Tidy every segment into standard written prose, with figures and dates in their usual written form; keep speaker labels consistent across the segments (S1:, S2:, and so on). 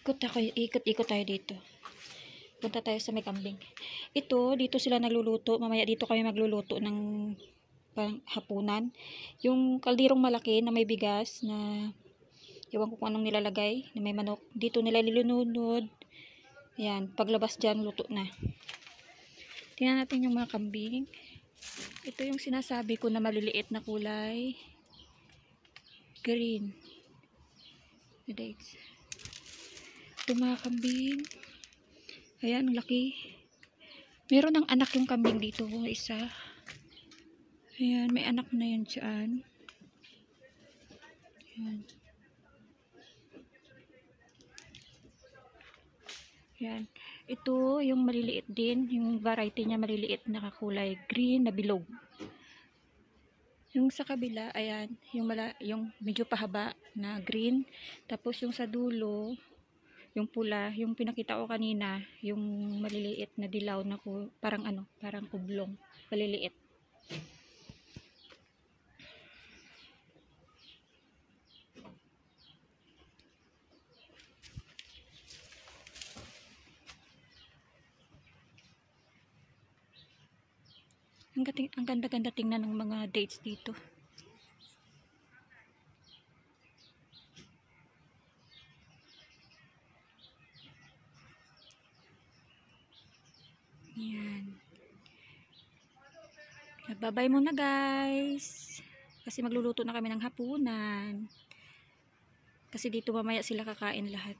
S1: Ikot tayo dito. Punta tayo sa may kambing. Dito sila nagluluto. Mamaya dito kami magluluto ng hapunan. Yung kaldirong malaki na may bigas na ewan ko kung anong nilalagay, na may manok. Dito nila nilunod. Yan, paglabas dyan, luto na. Tingnan natin yung mga kambing. Ito yung sinasabi ko na maliliit na kulay green. The dates. Ito mga kambing. Ayan, ang laki. Meron ng anak yung kambing dito. Isa. Ayan, may anak na yun dyan. Ayan. Ayan. Ito, yung maliliit din. Yung variety niya maliliit na kulay green na bilog. Yung sa kabila, ayan, yung medyo pahaba na green. Tapos yung sa dulo, yung pula, yung pinakita ko kanina, yung maliliit na dilaw na parang parang kublong, maliliit. Ang ganda-ganda tingnan ng mga dates dito. Yan. Nagbabay muna guys. Kasi magluluto na kami ng hapunan. Kasi dito mamaya sila kakain lahat.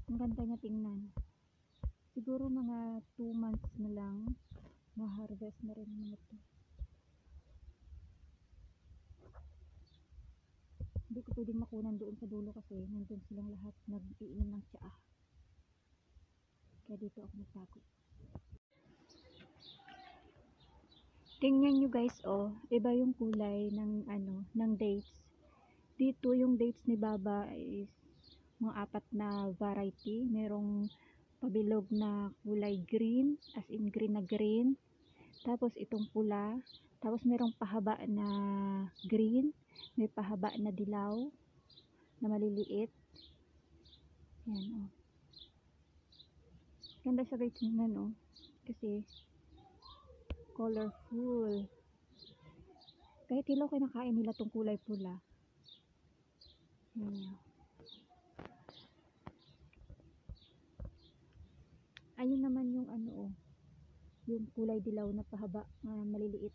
S1: Ang ganda niya tingnan. Siguro mga 2 months na lang ma-harvest na rin mga ito. Hindi ko pwedeng makunan doon sa dulo kasi nandun silang lahat nag-iinom ng tsaa. Kaya dito ako nagtago. Tingnan nyo guys, iba yung kulay ng ng dates. Dito yung dates ni Baba is mga 4 na variety. Merong pabilog na kulay green, as in green na green. Tapos itong pula. Tapos merong pahaba na green. May pahaba na dilaw na maliliit. Yan, Ganda siya guys tingnan, kasi colorful. Kahit hilaw kinakain nila tong kulay pula. Ayun naman yung yung kulay dilaw na pahaba, maliliit.